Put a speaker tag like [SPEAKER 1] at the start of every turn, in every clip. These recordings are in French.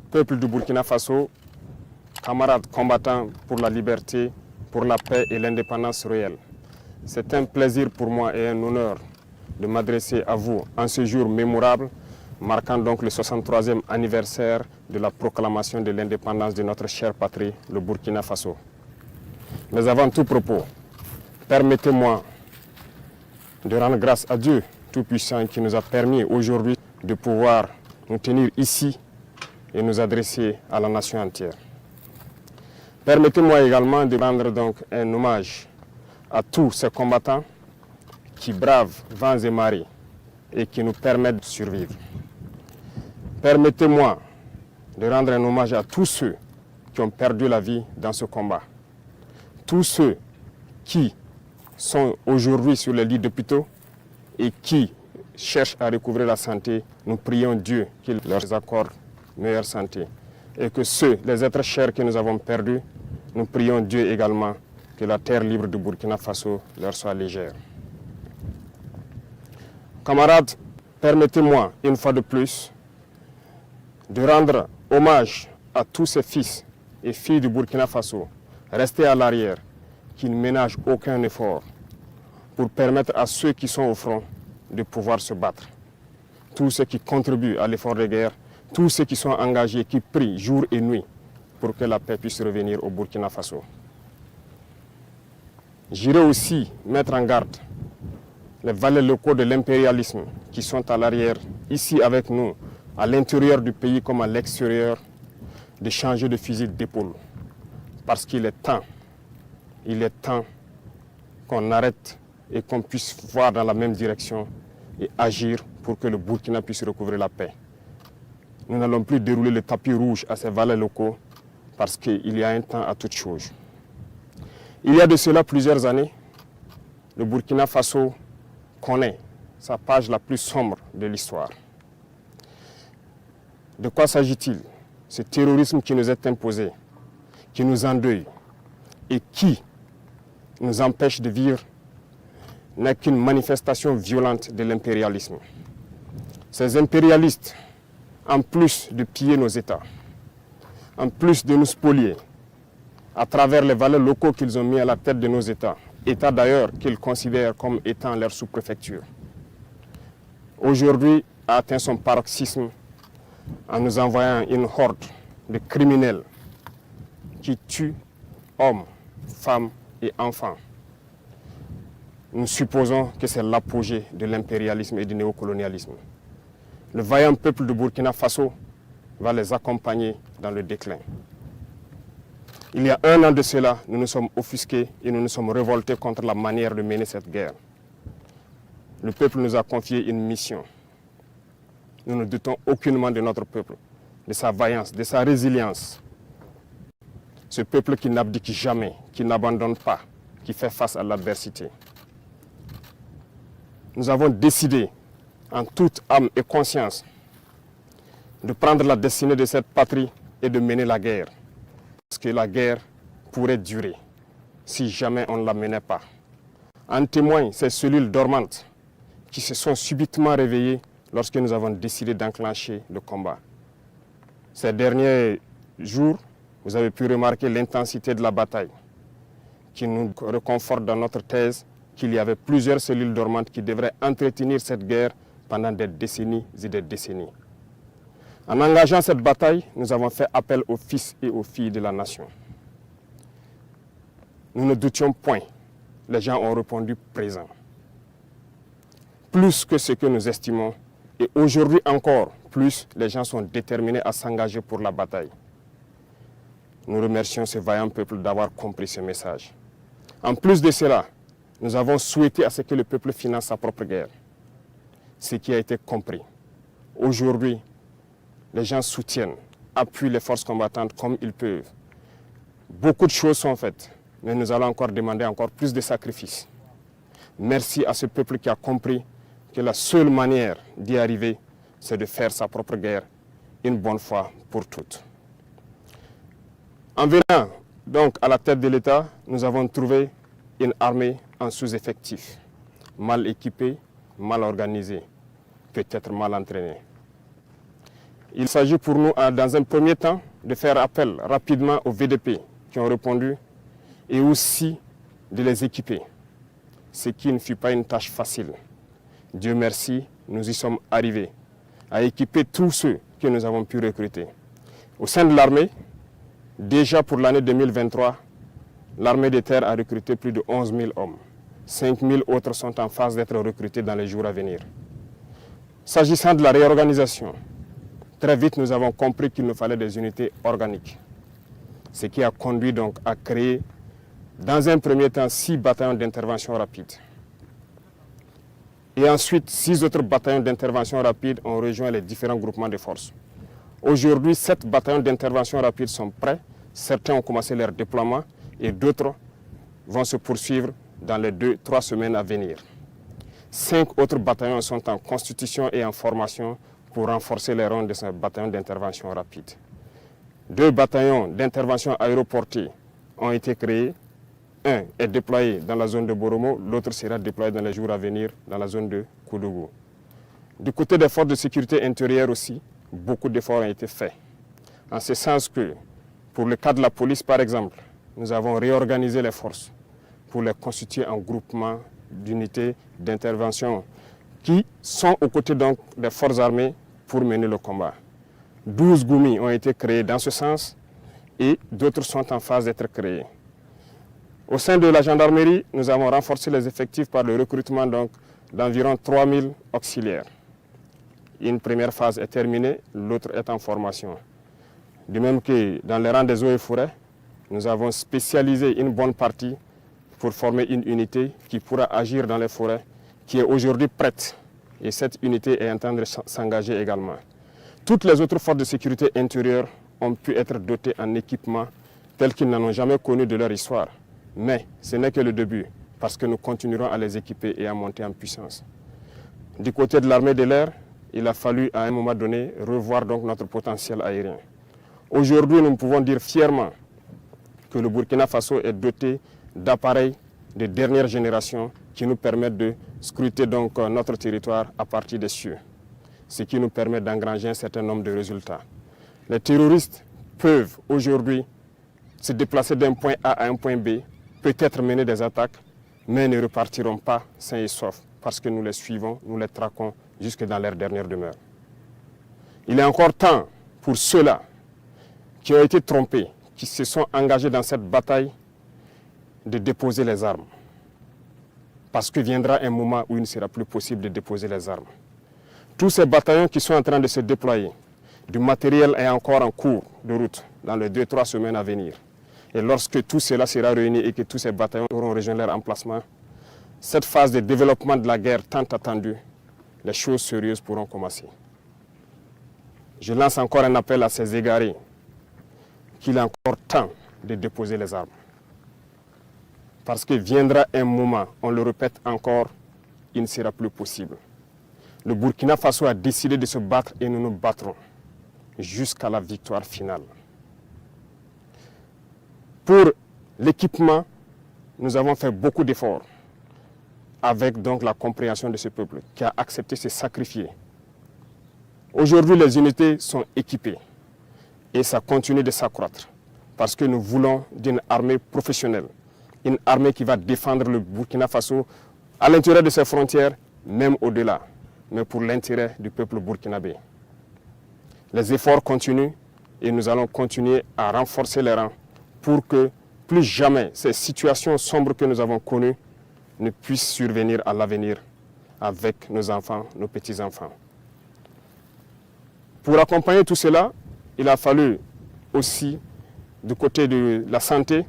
[SPEAKER 1] Peuple du Burkina Faso, camarades combattants pour la liberté, pour la paix et l'indépendance réelle. C'est un plaisir pour moi et un honneur de m'adresser à vous en ce jour mémorable, marquant donc le 63e anniversaire de la proclamation de l'indépendance de notre chère patrie, le Burkina Faso. Mais avant tout propos, permettez-moi de rendre grâce à Dieu Tout-Puissant qui nous a permis aujourd'hui de pouvoir nous tenir ici et nous adresser à la nation entière. Permettez-moi également de rendre donc un hommage à tous ces combattants qui bravent vents et marées et qui nous permettent de survivre. Permettez-moi de rendre un hommage à tous ceux qui ont perdu la vie dans ce combat. Tous ceux qui sont aujourd'hui sur les lits d'hôpitaux et qui cherchent à recouvrer la santé, nous prions Dieu qu'il leur accorde meilleure santé. Et que ceux, les êtres chers que nous avons perdus, nous prions Dieu également que la terre libre du Burkina Faso leur soit légère. Camarades, permettez-moi une fois de plus de rendre hommage à tous ces fils et filles du Burkina Faso restés à l'arrière, qui ne ménagent aucun effort pour permettre à ceux qui sont au front de pouvoir se battre. Tous ceux qui contribuent à l'effort de guerre, tous ceux qui sont engagés, qui prient jour et nuit pour que la paix puisse revenir au Burkina Faso. J'irai aussi mettre en garde les valets locaux de l'impérialisme qui sont à l'arrière, ici avec nous, à l'intérieur du pays comme à l'extérieur, de changer de fusil d'épaule. Parce qu'il est temps qu'on arrête et qu'on puisse voir dans la même direction et agir pour que le Burkina puisse recouvrer la paix. Nous n'allons plus dérouler le tapis rouge à ces valets locaux parce qu'il y a un temps à toute chose. Il y a de cela plusieurs années, le Burkina Faso connaît sa page la plus sombre de l'histoire. De quoi s'agit-il? Ce terrorisme qui nous est imposé, qui nous endeuille et qui nous empêche de vivre n'est qu'une manifestation violente de l'impérialisme. Ces impérialistes, en plus de piller nos États, en plus de nous spolier, à travers les valeurs locaux qu'ils ont mis à la tête de nos États, États d'ailleurs qu'ils considèrent comme étant leur sous-préfecture, aujourd'hui a atteint son paroxysme en nous envoyant une horde de criminels qui tuent hommes, femmes et enfants. Nous supposons que c'est l'apogée de l'impérialisme et du néocolonialisme. Le vaillant peuple de Burkina Faso va les accompagner dans le déclin. Il y a un an de cela, nous nous sommes offusqués et nous nous sommes révoltés contre la manière de mener cette guerre. Le peuple nous a confié une mission. Nous ne doutons aucunement de notre peuple, de sa vaillance, de sa résilience. Ce peuple qui n'abdique jamais, qui n'abandonne pas, qui fait face à l'adversité. Nous avons décidé, en toute âme et conscience, de prendre la destinée de cette patrie et de mener la guerre. Parce que la guerre pourrait durer si jamais on ne la menait pas. En témoignent ces cellules dormantes qui se sont subitement réveillées lorsque nous avons décidé d'enclencher le combat. Ces derniers jours, vous avez pu remarquer l'intensité de la bataille qui nous reconforte dans notre thèse qu'il y avait plusieurs cellules dormantes qui devraient entretenir cette guerre pendant des décennies et des décennies. En engageant cette bataille, nous avons fait appel aux fils et aux filles de la nation. Nous ne doutions point. Les gens ont répondu présent. Plus que ce que nous estimons, et aujourd'hui encore, plus les gens sont déterminés à s'engager pour la bataille. Nous remercions ce vaillant peuple d'avoir compris ce message. En plus de cela, nous avons souhaité à ce que le peuple finance sa propre guerre. Ce qui a été compris. Aujourd'hui, les gens soutiennent, appuient les forces combattantes comme ils peuvent. Beaucoup de choses sont faites, mais nous allons encore demander encore plus de sacrifices. Merci à ce peuple qui a compris que la seule manière d'y arriver, c'est de faire sa propre guerre une bonne fois pour toutes. En venant donc à la tête de l'État, nous avons trouvé une armée en sous-effectif, mal équipée, mal organisée, peut-être mal entraînée. Il s'agit pour nous, dans un premier temps, de faire appel rapidement aux VDP qui ont répondu et aussi de les équiper, ce qui ne fut pas une tâche facile. Dieu merci, nous y sommes arrivés à équiper tous ceux que nous avons pu recruter. Au sein de l'armée, déjà pour l'année 2023, l'armée de terre a recruté plus de 11 000 hommes. 5 000 autres sont en phase d'être recrutés dans les jours à venir. S'agissant de la réorganisation, très vite nous avons compris qu'il nous fallait des unités organiques. Ce qui a conduit donc à créer, dans un premier temps, 6 bataillons d'intervention rapide. Et ensuite, 6 autres bataillons d'intervention rapide ont rejoint les différents groupements de forces. Aujourd'hui, 7 bataillons d'intervention rapide sont prêts. Certains ont commencé leur déploiement et d'autres vont se poursuivre dans les 2-3 semaines à venir. 5 autres bataillons sont en constitution et en formation pour renforcer les rangs de ce bataillon d'intervention rapide. 2 bataillons d'intervention aéroportée ont été créés. Un est déployé dans la zone de Boromo, l'autre sera déployé dans les jours à venir dans la zone de Koudougou. Du côté des forces de sécurité intérieure aussi, beaucoup d'efforts ont été faits. En ce sens que, pour le cas de la police par exemple, nous avons réorganisé les forces pour les constituer en groupements d'unités d'intervention qui sont aux côtés donc des forces armées pour mener le combat. 12 GOUMI ont été créés dans ce sens et d'autres sont en phase d'être créés. Au sein de la gendarmerie, nous avons renforcé les effectifs par le recrutement d'environ 3 000 auxiliaires. Une première phase est terminée, l'autre est en formation. De même que dans les rangs des eaux et forêts, nous avons spécialisé une bonne partie pour former une unité qui pourra agir dans les forêts, qui est aujourd'hui prête. Et cette unité est en train de s'engager également. Toutes les autres forces de sécurité intérieure ont pu être dotées en équipement tels qu'ils n'en ont jamais connu de leur histoire. Mais ce n'est que le début, parce que nous continuerons à les équiper et à monter en puissance. Du côté de l'armée de l'air, il a fallu à un moment donné revoir donc notre potentiel aérien. Aujourd'hui, nous pouvons dire fièrement que le Burkina Faso est doté d'appareils de dernière génération qui nous permettent de scruter donc notre territoire à partir des cieux, ce qui nous permet d'engranger un certain nombre de résultats. Les terroristes peuvent aujourd'hui se déplacer d'un point A à un point B, peut-être mener des attaques, mais ne repartiront pas sains et saufs parce que nous les suivons, nous les traquons jusque dans leur dernière demeure. Il est encore temps pour ceux-là qui ont été trompés, qui se sont engagés dans cette bataille, de déposer les armes. Parce que viendra un moment où il ne sera plus possible de déposer les armes. Tous ces bataillons qui sont en train de se déployer, du matériel est encore en cours de route dans les 2-3 semaines à venir. Et lorsque tout cela sera réuni et que tous ces bataillons auront rejoint leur emplacement, cette phase de développement de la guerre tant attendue, les choses sérieuses pourront commencer. Je lance encore un appel à ces égarés qu'il est encore temps de déposer les armes. Parce que viendra un moment, on le répète encore, il ne sera plus possible. Le Burkina Faso a décidé de se battre et nous nous battrons jusqu'à la victoire finale. Pour l'équipement, nous avons fait beaucoup d'efforts avec donc la compréhension de ce peuple qui a accepté de se sacrifier. Aujourd'hui, les unités sont équipées et ça continue de s'accroître parce que nous voulons d'une armée professionnelle, une armée qui va défendre le Burkina Faso à l'intérieur de ses frontières, même au-delà, mais pour l'intérêt du peuple burkinabé. Les efforts continuent et nous allons continuer à renforcer les rangs pour que plus jamais ces situations sombres que nous avons connues ne puissent survenir à l'avenir avec nos enfants, nos petits-enfants. Pour accompagner tout cela, il a fallu aussi, du côté de la santé,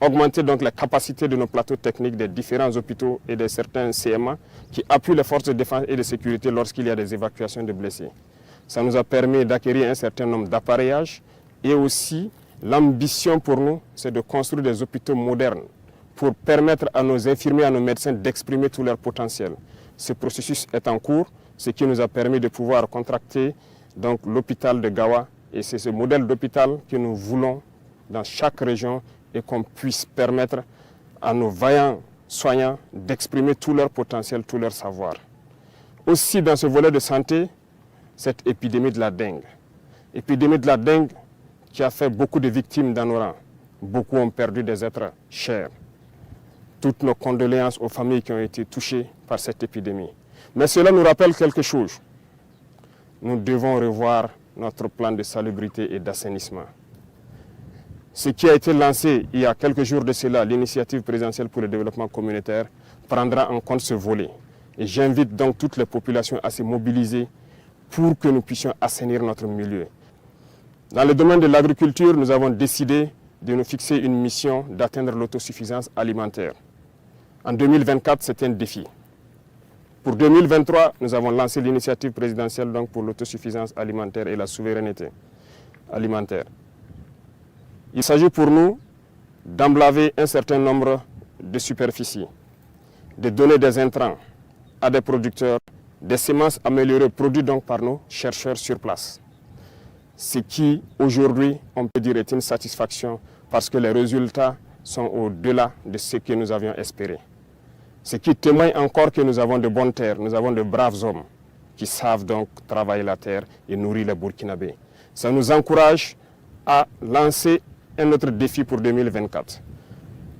[SPEAKER 1] augmenter donc la capacité de nos plateaux techniques des différents hôpitaux et de certains CMA qui appuient les forces de défense et de sécurité lorsqu'il y a des évacuations de blessés. Ça nous a permis d'acquérir un certain nombre d'appareillages et aussi l'ambition pour nous, c'est de construire des hôpitaux modernes pour permettre à nos infirmiers, à nos médecins d'exprimer tout leur potentiel. Ce processus est en cours, ce qui nous a permis de pouvoir contracter donc l'hôpital de Gawa et c'est ce modèle d'hôpital que nous voulons dans chaque région et qu'on puisse permettre à nos vaillants soignants d'exprimer tout leur potentiel, tout leur savoir. Aussi dans ce volet de santé, cette épidémie de la dengue. Épidémie de la dengue qui a fait beaucoup de victimes dans nos rangs. Beaucoup ont perdu des êtres chers. Toutes nos condoléances aux familles qui ont été touchées par cette épidémie. Mais cela nous rappelle quelque chose. Nous devons revoir notre plan de salubrité et d'assainissement. Ce qui a été lancé il y a quelques jours de cela, l'initiative présidentielle pour le développement communautaire, prendra en compte ce volet. Et j'invite donc toutes les populations à se mobiliser pour que nous puissions assainir notre milieu. Dans le domaine de l'agriculture, nous avons décidé de nous fixer une mission d'atteindre l'autosuffisance alimentaire. En 2024, c'est un défi. Pour 2023, nous avons lancé l'initiative présidentielle donc, pour l'autosuffisance alimentaire et la souveraineté alimentaire. Il s'agit pour nous d'emblaver un certain nombre de superficies, de donner des intrants à des producteurs, des semences améliorées produites donc par nos chercheurs sur place. Ce qui, aujourd'hui, on peut dire est une satisfaction parce que les résultats sont au-delà de ce que nous avions espéré. Ce qui témoigne encore que nous avons de bonnes terres, nous avons de braves hommes qui savent donc travailler la terre et nourrir les Burkinabés. Ça nous encourage à lancer un autre défi pour 2024.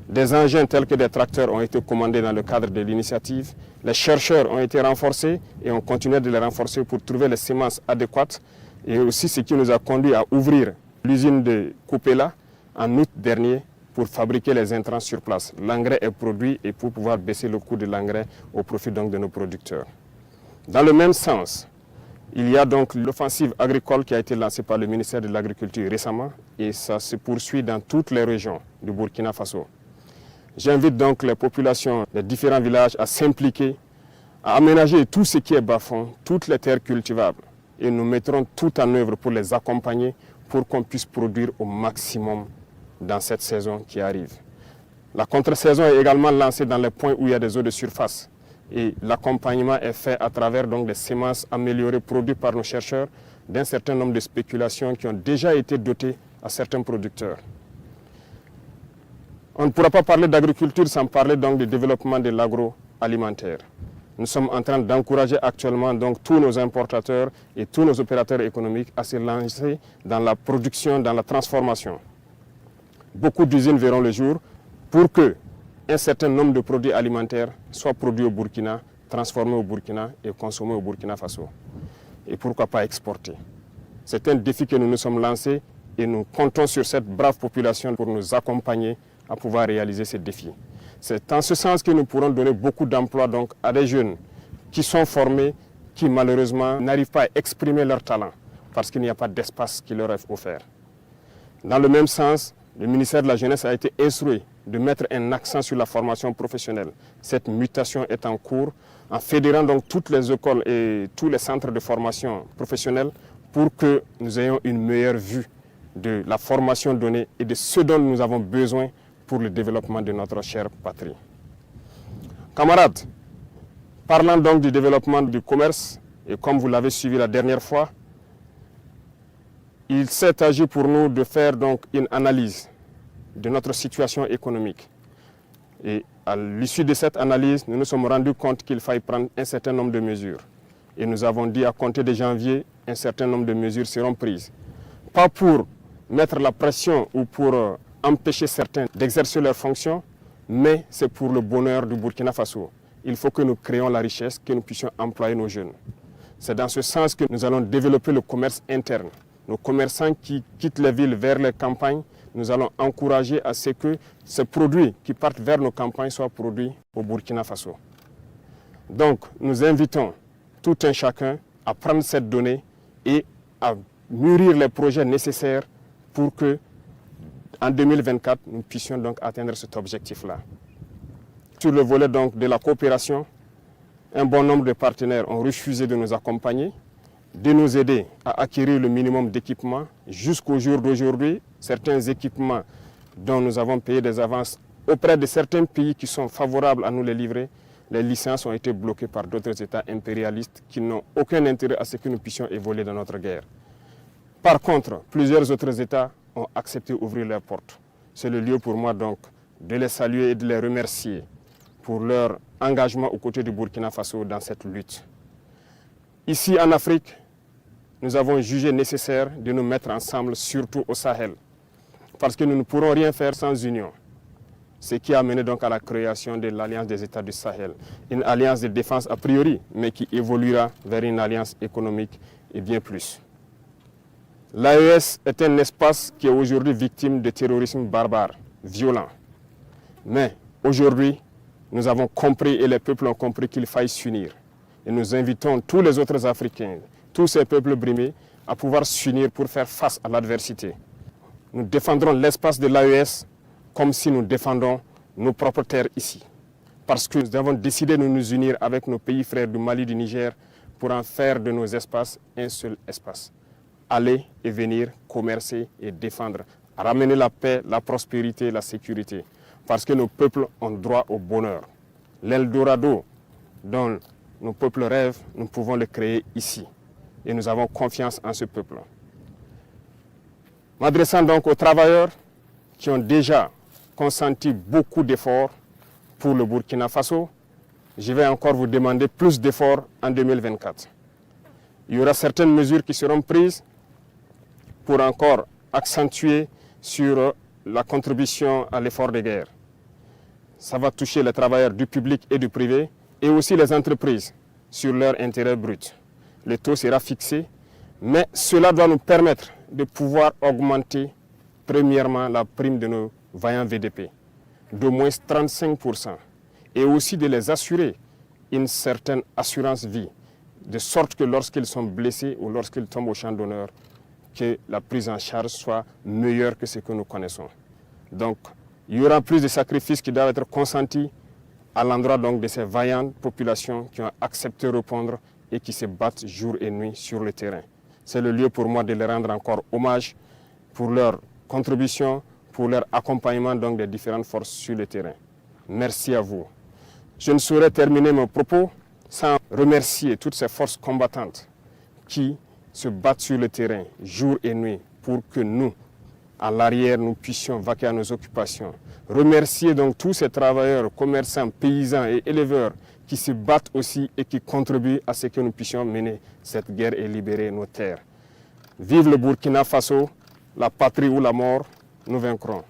[SPEAKER 1] Des engins tels que des tracteurs ont été commandés dans le cadre de l'initiative. Les chercheurs ont été renforcés et on continue de les renforcer pour trouver les semences adéquates. Et aussi ce qui nous a conduit à ouvrir l'usine de Coupéla en août dernier pour fabriquer les intrants sur place. L'engrais est produit et pour pouvoir baisser le coût de l'engrais au profit donc de nos producteurs. Dans le même sens, il y a donc l'offensive agricole qui a été lancée par le ministère de l'Agriculture récemment et ça se poursuit dans toutes les régions du Burkina Faso. J'invite donc les populations des différents villages à s'impliquer, à aménager tout ce qui est bas-fond, toutes les terres cultivables. Et nous mettrons tout en œuvre pour les accompagner pour qu'on puisse produire au maximum dans cette saison qui arrive. La contre-saison est également lancée dans les points où il y a des eaux de surface. Et l'accompagnement est fait à travers donc, des semences améliorées produites par nos chercheurs d'un certain nombre de spéculations qui ont déjà été dotées à certains producteurs. On ne pourra pas parler d'agriculture sans parler donc du développement de l'agroalimentaire. Nous sommes en train d'encourager actuellement donc, tous nos importateurs et tous nos opérateurs économiques à se lancer dans la production, dans la transformation. Beaucoup d'usines verront le jour pour que un certain nombre de produits alimentaires soient produits au Burkina, transformés au Burkina et consommés au Burkina Faso. Et pourquoi pas exporter. C'est un défi que nous nous sommes lancés et nous comptons sur cette brave population pour nous accompagner à pouvoir réaliser ces défis. C'est en ce sens que nous pourrons donner beaucoup d'emplois donc, à des jeunes qui sont formés, qui malheureusement n'arrivent pas à exprimer leur talent parce qu'il n'y a pas d'espace qui leur est offert. Dans le même sens, le ministère de la Jeunesse a été instruit de mettre un accent sur la formation professionnelle. Cette mutation est en cours en fédérant donc toutes les écoles et tous les centres de formation professionnelle pour que nous ayons une meilleure vue de la formation donnée et de ce dont nous avons besoin pour le développement de notre chère patrie. Camarades, parlant donc du développement du commerce, et comme vous l'avez suivi la dernière fois, il s'est agi pour nous de faire donc une analyse de notre situation économique. Et à l'issue de cette analyse, nous nous sommes rendus compte qu'il fallait prendre un certain nombre de mesures. Et nous avons dit à compter de janvier, un certain nombre de mesures seront prises. Pas pour mettre la pression ou pour empêcher certains d'exercer leurs fonctions, mais c'est pour le bonheur du Burkina Faso. Il faut que nous créions la richesse, que nous puissions employer nos jeunes. C'est dans ce sens que nous allons développer le commerce interne. Nos commerçants qui quittent les villes vers les campagnes, nous allons encourager à ce que ces produits qui partent vers nos campagnes soient produits au Burkina Faso. Donc, nous invitons tout un chacun à prendre cette donnée et à mûrir les projets nécessaires pour que, en 2024, nous puissions donc atteindre cet objectif-là. Sur le volet donc de la coopération, un bon nombre de partenaires ont refusé de nous accompagner, de nous aider à acquérir le minimum d'équipements. Jusqu'au jour d'aujourd'hui, certains équipements dont nous avons payé des avances auprès de certains pays qui sont favorables à nous les livrer, les licences ont été bloquées par d'autres États impérialistes qui n'ont aucun intérêt à ce que nous puissions évoluer dans notre guerre. Par contre, plusieurs autres États ont accepté d'ouvrir leurs portes. C'est le lieu pour moi donc de les saluer et de les remercier pour leur engagement aux côtés du Burkina Faso dans cette lutte. Ici en Afrique, nous avons jugé nécessaire de nous mettre ensemble, surtout au Sahel. Parce que nous ne pourrons rien faire sans union. Ce qui a mené donc à la création de l'Alliance des États du Sahel. Une alliance de défense a priori, mais qui évoluera vers une alliance économique et bien plus. L'AES est un espace qui est aujourd'hui victime de terrorisme barbare, violent. Mais aujourd'hui, nous avons compris et les peuples ont compris qu'il faille s'unir. Et nous invitons tous les autres Africains, tous ces peuples brimés, à pouvoir s'unir pour faire face à l'adversité. Nous défendrons l'espace de l'AES comme si nous défendons nos propres terres ici. Parce que nous avons décidé de nous unir avec nos pays frères du Mali, du Niger, pour en faire de nos espaces un seul espace. Aller et venir, commercer et défendre, ramener la paix, la prospérité, la sécurité. Parce que nos peuples ont droit au bonheur. L'Eldorado dont nos peuples rêvent, nous pouvons le créer ici. Et nous avons confiance en ce peuple. M'adressant donc aux travailleurs qui ont déjà consenti beaucoup d'efforts pour le Burkina Faso, je vais encore vous demander plus d'efforts en 2024. Il y aura certaines mesures qui seront prises pour encore accentuer sur la contribution à l'effort de guerre. Ça va toucher les travailleurs du public et du privé et aussi les entreprises sur leur intérêt brut. Le taux sera fixé, mais cela doit nous permettre de pouvoir augmenter premièrement la prime de nos vaillants VDP d'au moins 35% et aussi de les assurer une certaine assurance vie, de sorte que lorsqu'ils sont blessés ou lorsqu'ils tombent au champ d'honneur, que la prise en charge soit meilleure que ce que nous connaissons. Donc, il y aura plus de sacrifices qui doivent être consentis à l'endroit donc de ces vaillantes populations qui ont accepté de répondre et qui se battent jour et nuit sur le terrain. C'est le lieu pour moi de leur rendre encore hommage pour leur contribution, pour leur accompagnement donc des différentes forces sur le terrain. Merci à vous. Je ne saurais terminer mon propos sans remercier toutes ces forces combattantes qui se battent sur le terrain jour et nuit pour que nous, à l'arrière, nous puissions vaquer à nos occupations. Remercier donc tous ces travailleurs, commerçants, paysans et éleveurs qui se battent aussi et qui contribuent à ce que nous puissions mener cette guerre et libérer nos terres. Vive le Burkina Faso, la patrie ou la mort, nous vaincrons.